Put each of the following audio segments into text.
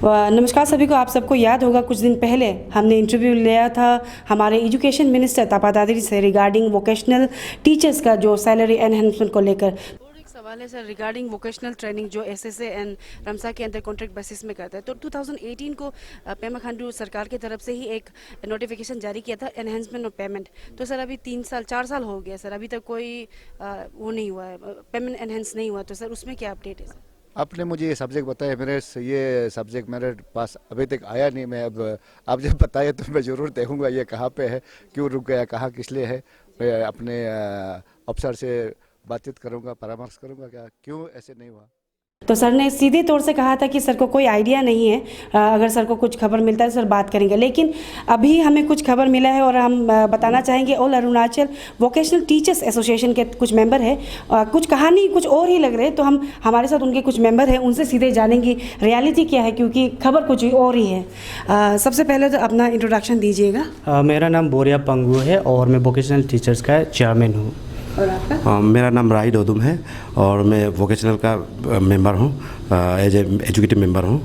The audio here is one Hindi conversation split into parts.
नमस्कार सभी को। आप सबको याद होगा कुछ दिन पहले हमने इंटरव्यू लिया था हमारे एजुकेशन मिनिस्टर तापा दादरी से रिगार्डिंग वोकेशनल टीचर्स का जो सैलरी एनहेंसमेंट को लेकर। और एक सवाल है सर रिगार्डिंग वोकेशनल ट्रेनिंग जो एसएसए एंड रमसा के अंदर कॉन्ट्रैक्ट बेसिस में करता है, तो 2018 को पेमा खांडू सरकार की तरफ से ही एक नोटिफिकेशन जारी किया था एनहेंसमेंट ऑफ पेमेंट। तो सर अभी 4 साल हो गया सर, अभी तक कोई वो नहीं हुआ है, पेमेंट एनहेंस नहीं हुआ। तो सर उसमें क्या अपडेट है सर? आपने मुझे ये सब्जेक्ट बताया, ये सब्जेक्ट मेरे पास अभी तक आया नहीं। मैं अब आप जब बताया तो मैं ज़रूर देखूंगा ये कहाँ पे है, क्यों रुक गया, कहाँ किस लिए है। मैं अपने अफसर से बातचीत करूंगा, परामर्श करूंगा क्या क्यों ऐसे नहीं हुआ। तो सर ने सीधे तौर से कहा था कि सर को कोई आइडिया नहीं है, अगर सर को कुछ खबर मिलता है सर बात करेंगे। लेकिन अभी हमें कुछ खबर मिला है और हम बताना चाहेंगे all Arunachal vocational teachers association के कुछ मेंबर हैं, कुछ कहानी कुछ और ही लग रहे हैं। तो हम हमारे साथ उनके कुछ मेंबर हैं, उनसे सीधे जानेंगे रियलिटी क्या है, क्योंकि खबर कुछ और ही है। सबसे पहले तो अपना इंट्रोडक्शन दीजिएगा। मेरा नाम बोरिया पंगू है और मैं वोकेशनल टीचर्स का चेयरमैन हूँ। और आपका? मेरा नाम राई डोदुम है और मैं वोकेशनल का मेंबर हूँ, एज एजुकेटिव मेंबर हूँ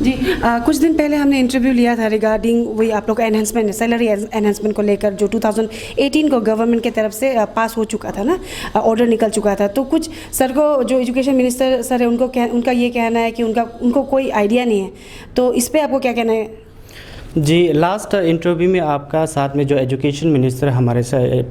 जी। कुछ दिन पहले हमने इंटरव्यू लिया था रिगार्डिंग वही आप लोग का एनहेंसमेंट, सैलरी एनहेंसमेंट को लेकर, जो 2018 को गवर्नमेंट की तरफ से पास हो चुका था ना, ऑर्डर निकल चुका था। तो कुछ सर को जो एजुकेशन मिनिस्टर सर है उनका ये कहना है कि उनको कोई आइडिया नहीं है। तो इस पर आपको क्या कहना है? जी, लास्ट इंटरव्यू में आपका साथ में जो एजुकेशन मिनिस्टर हमारे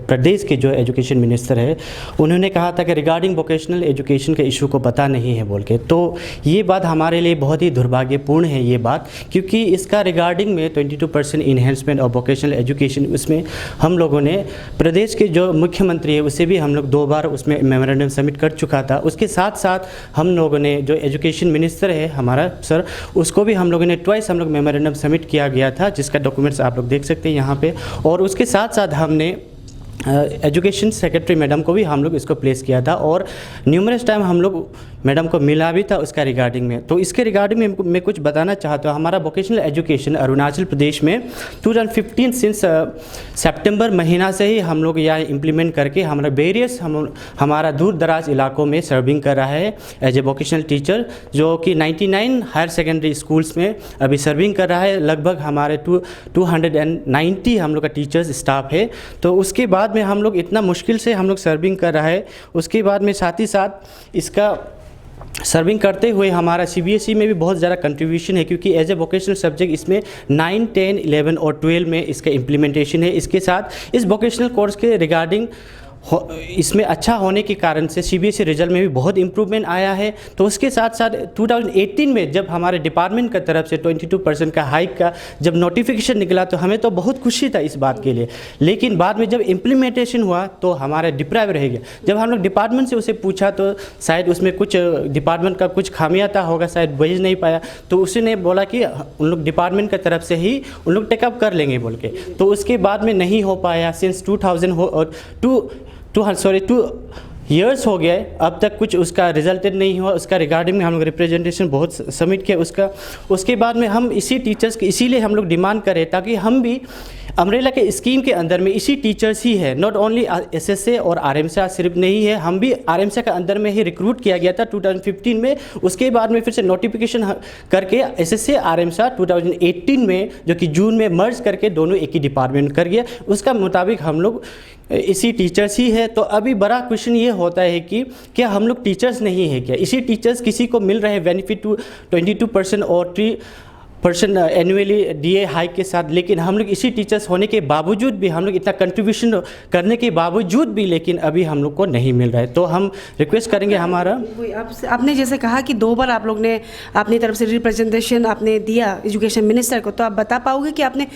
प्रदेश के जो एजुकेशन मिनिस्टर है उन्होंने कहा था कि रिगार्डिंग वोकेशनल एजुकेशन के इशू को पता नहीं है बोल के। तो ये बात हमारे लिए बहुत ही दुर्भाग्यपूर्ण है ये बात, क्योंकि इसका रिगार्डिंग में 22% इन्हेंसमेंट ऑफ वोकेशनल एजुकेशन, उसमें हम लोगों ने प्रदेश के जो मुख्यमंत्री है उसे भी हम लोग 2 बार उसमें मेमोरेंडम सबमिट कर चुका था। उसके साथ साथ हम लोगों ने जो एजुकेशन मिनिस्टर है हमारा सर, उसको भी हम लोगों ने ट्वाइस हम लोग मेमोरेंडम सबमिट किया गया था, जिसका डॉक्यूमेंट्स आप लोग देख सकते हैं यहाँ पे। और उसके साथ साथ हमने एजुकेशन सेक्रेटरी मैडम को भी हम लोग इसको प्लेस किया था और न्यूमरस टाइम हम लोग मैडम को मिला भी था उसका रिगार्डिंग में। तो इसके रिगार्डिंग में मैं कुछ बताना चाहता हूँ। हमारा वोकेशनल एजुकेशन अरुणाचल प्रदेश में 2015 सिंस सितंबर महीना से ही हम लोग यहाँ इम्प्लीमेंट करके हमारा वेरियस हमारा दूर दराज इलाकों में सर्विंग कर रहा है एज ए वोकेशनल टीचर, जो कि 99 हायर सेकेंडरी स्कूल्स में अभी सर्विंग कर रहा है। लगभग हमारे 290 हम लोग का टीचर्स स्टाफ है। तो उसके बाद में हम लोग इतना मुश्किल से हम लोग सर्विंग कर रहा है। उसके बाद में साथ ही साथ इसका सर्विंग करते हुए हमारा सीबीएसई में भी बहुत ज़्यादा कंट्रीब्यूशन है, क्योंकि एज ए वोकेशनल सब्जेक्ट इसमें 9, 10, 11 और 12 में इसका इम्प्लीमेंटेशन है। इसके साथ इस वोकेशनल कोर्स के रिगार्डिंग इसमें अच्छा होने के कारण से सीबीएसई रिजल्ट में भी बहुत इम्प्रूवमेंट आया है। तो उसके साथ साथ 2018 में जब हमारे डिपार्टमेंट की तरफ से 22% का हाइक का जब नोटिफिकेशन निकला तो हमें तो बहुत खुशी था इस बात के लिए। लेकिन बाद में जब इम्प्लीमेंटेशन हुआ तो हमारा डिप्राइव रह गया। जब हम लोग डिपार्टमेंट से उसे पूछा तो शायद उसमें कुछ डिपार्टमेंट का कुछ खामियां होगा, शायद भेज नहीं पाया। तो उसने बोला कि उन लोग डिपार्टमेंट की तरफ से ही उन लोग टेकअप कर लेंगे बोल के। तो उसके बाद में नहीं हो पाया। सिंस 2 ईयर्स हो गए, अब तक कुछ उसका रिजल्टेड नहीं हुआ। उसका रिगार्डिंग में हम लोग रिप्रेजेंटेशन बहुत सबमिट किया उसके बाद में हम इसी टीचर्स के इसीलिए हम लोग डिमांड करें ताकि हम भी अम्ब्रेला के स्कीम के अंदर में इसी टीचर्स ही है। नॉट ओनली एसएसए और आरएमसा सिर्फ नहीं है, हम भी आरएमसा के अंदर में ही रिक्रूट किया गया था 2015 में। उसके बाद में फिर से नोटिफिकेशन करके एसएसए आरएमसा 2018 में, जो कि जून में मर्ज करके दोनों एक ही डिपार्टमेंट कर गया। उसका मुताबिक हम लोग इसी टीचर्स ही है। तो अभी बड़ा क्वेश्चन ये होता है कि क्या हम लोग टीचर्स नहीं है क्या? इसी टीचर्स किसी को मिल रहे हैं बेनिफिट 22% और 3% एनुअली डीए हाइक के साथ, लेकिन हम लोग इसी टीचर्स होने के बावजूद भी, हम लोग इतना कंट्रीब्यूशन करने के बावजूद भी, लेकिन अभी हम लोग को नहीं मिल रहा है। तो हम रिक्वेस्ट करेंगे हमारा आपने जैसे कहा कि 2 बार आप लोग ने अपनी तरफ से रिप्रेजेंटेशन आपने दिया एजुकेशन मिनिस्टर को, तो आप बता पाओगे कि आपने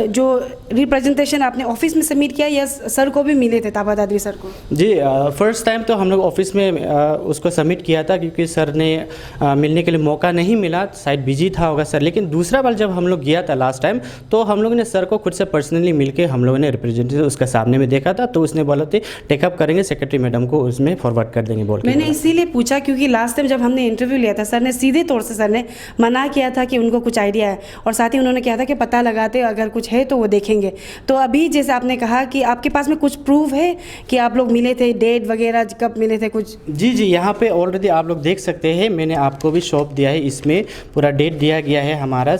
जो रिप्रेजेंटेशन आपने ऑफिस में सबमिट किया या सर को भी मिले थे, तापा दादरी सर को? जी, फर्स्ट टाइम तो हम लोग ऑफिस में उसको सबमिट किया था, क्योंकि सर ने मिलने के लिए मौका नहीं मिला, शायद बिजी था होगा सर। लेकिन दूसरा बार जब हम लोग गया था लास्ट टाइम, तो हम लोगों ने सर को खुद से पर्सनली मिलके हम लोगों ने रिप्रेजेंटेटिव उसका सामने में देखा था, तो उसने बोला थे टेकअप करेंगे, सेक्रेटरी मैडम को उसमें फॉरवर्ड कर देंगे बोल के। मैंने इसीलिए पूछा क्योंकि लास्ट टाइम जब हमने इंटरव्यू लिया था सर ने सीधे तौर से सर ने मना किया था कि उनको कुछ आइडिया है, और साथ ही उन्होंने कहा था कि पता लगाते अगर कुछ है तो वो देखेंगे। तो अभी जैसे आपने कहा कि आपके पास में कुछ प्रूफ है कि आप लोग मिले थे, डेट वगैरह कब मिले थे कुछ? जी जी, यहाँ पे ऑलरेडी आप लोग देख सकते हैं, मैंने आपको भी सौंप दिया है, इसमें पूरा डेट दिया गया है हमारा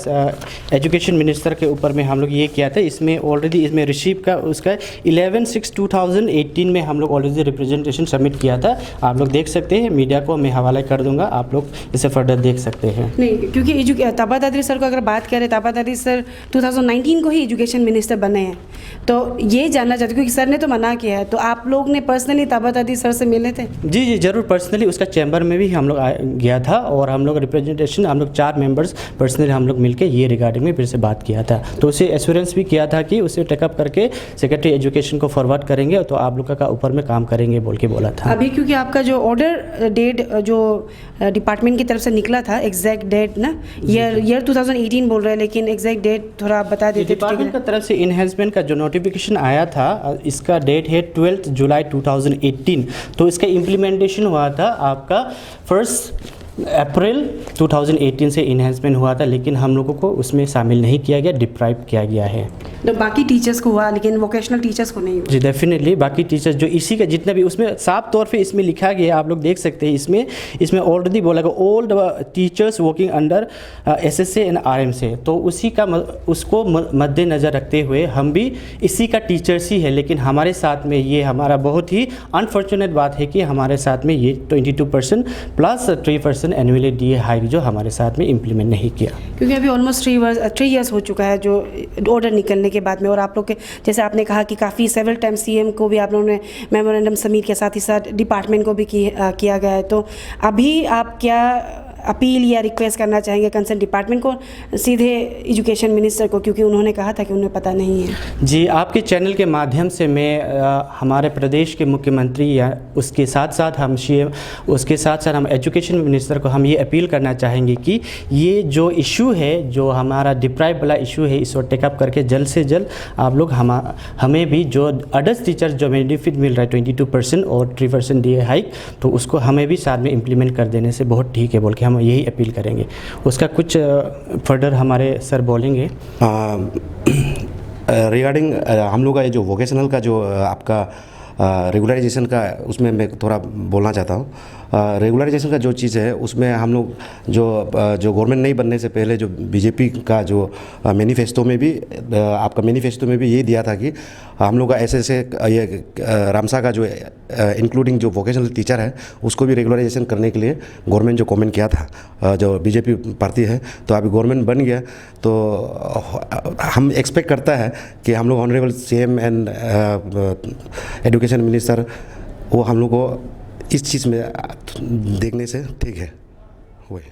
एजुकेशन मिनिस्टर के ऊपर में हम लोग ये किया था। इसमें ऑलरेडी इसमें रिसीव का उसका 11/6/2018 में हम लोग ऑलरेडी रिप्रेजेंटेशन सबमिट किया था। आप लोग देख सकते हैं, मीडिया को मैं हवाला कर दूंगा, आप लोग इसे फर्दर देख सकते हैं। नहीं, क्योंकि ताबा दादरी सर को अगर बात करें, ताबा दादरी सर 2019 को ही एजुकेशन मिनिस्टर बने हैं, तो ये जानना चाहते क्योंकि सर ने तो मना किया है, तो आप लोग ने पर्सनली ताबा दादी सर से मिले थे? जी जी ज़रूर, पर्सनली उसका चैम्बर में भी हम लोग गया था, और हम लोग रिप्रेजेंटेशन हम लोग 4 मेंबर्स पर्सनली हम लोग मिलके ये रिगार्डिंग में फिर से बात किया था। तो उसे एश्योरेंस भी किया था कि उसे टेकअप करके सेक्रेटरी एजुकेशन को फॉरवर्ड करेंगे, तो आप लोग का ऊपर में काम करेंगे बोल के बोला था। अभी क्योंकि आपका जो ऑर्डर डेट जो डिपार्टमेंट की तरफ से निकला था, एग्जैक्ट डेट ना, ईयर 2018 बोल रहे हैं, लेकिन एग्जैक्ट डेट थोड़ा आप बता देते। डिपार्टमेंट की तरफ से इन्हेंसमेंट का जो नोटिफिकेशन आया था, इसका डेट है 12 जुलाई 2018, तो इसका इम्प्लीमेंटेशन हुआ था आपका 1 अप्रैल 2018 से इन्हेंसमेंट हुआ था, लेकिन हम लोगों को उसमें शामिल नहीं किया गया, डिप्राइव किया गया है। तो बाकी टीचर्स को हुआ, लेकिन वोकेशनल टीचर्स को नहीं हुआ? जी डेफिनेटली, बाकी टीचर्स जो इसी का जितना भी उसमें साफ तौर पे इसमें लिखा गया, आप लोग देख सकते हैं, इसमें ऑलरेडी बोला गया all the teachers working under SSA and RMC, तो उसी का उसको मद्देनज़र रखते हुए हम भी इसी का टीचर्स ही है, लेकिन हमारे साथ में ये हमारा बहुत ही अनफॉर्चुनेट बात है कि हमारे साथ में ये 22% प्लस 3% एनुअली DA हाइक जो हमारे साथ में इम्प्लीमेंट नहीं किया, क्योंकि अभी ऑलमोस्ट 3 ईयर्स हो चुका है जो ऑर्डर निकलने के बाद में, और आप लोग के जैसे आपने कहा कि काफ़ी सेवरल टाइम CM को भी आप लोगों ने मेमोरेंडम सबमिट किया, साथ ही साथ डिपार्टमेंट को भी किया गया है, तो अभी आप क्या अपील या रिक्वेस्ट करना चाहेंगे कंसर्न डिपार्टमेंट को, सीधे एजुकेशन मिनिस्टर को, क्योंकि उन्होंने कहा था कि उन्हें पता नहीं है? जी, आपके चैनल के माध्यम से मैं हमारे प्रदेश के मुख्यमंत्री या उसके साथ साथ हम CM, उसके साथ साथ हम एजुकेशन मिनिस्टर को हम ये अपील करना चाहेंगे कि ये जो इशू है, जो हमारा डिप्राइव वाला इशू है, इसको टेकअप करके जल्द से जल्द आप लोग हमें भी जो अडल्ट टीचर्स जो बेनिफिट मिल रहा है 22% और 3% DA हाइक, तो उसको हमें भी साथ में इम्प्लीमेंट कर देने से बहुत ठीक है बोल के हम यही अपील करेंगे। उसका कुछ फर्दर हमारे सर बोलेंगे। रिगार्डिंग हम लोग का ये जो वोकेशनल का जो आपका रेगुलराइजेशन का, उसमें मैं थोड़ा बोलना चाहता हूँ। रेगुलराइजेशन का जो चीज़ है, उसमें हम लोग जो गवर्नमेंट नहीं बनने से पहले जो बीजेपी का जो मैनिफेस्टो में भी आपका मैनिफेस्टो में भी ये दिया था कि हम लोग का ऐसे ये रामसा का जो इंक्लूडिंग जो वोकेशनल टीचर है उसको भी रेगुलराइजेशन करने के लिए गवर्नमेंट जो कमेंट किया था, जो बीजेपी पार्टी है, तो अभी गवर्नमेंट बन गया, तो हम एक्सपेक्ट करता है कि हम लोग honourable CM and education minister वो हम लोग को इस चीज़ में देखने से ठीक है वही।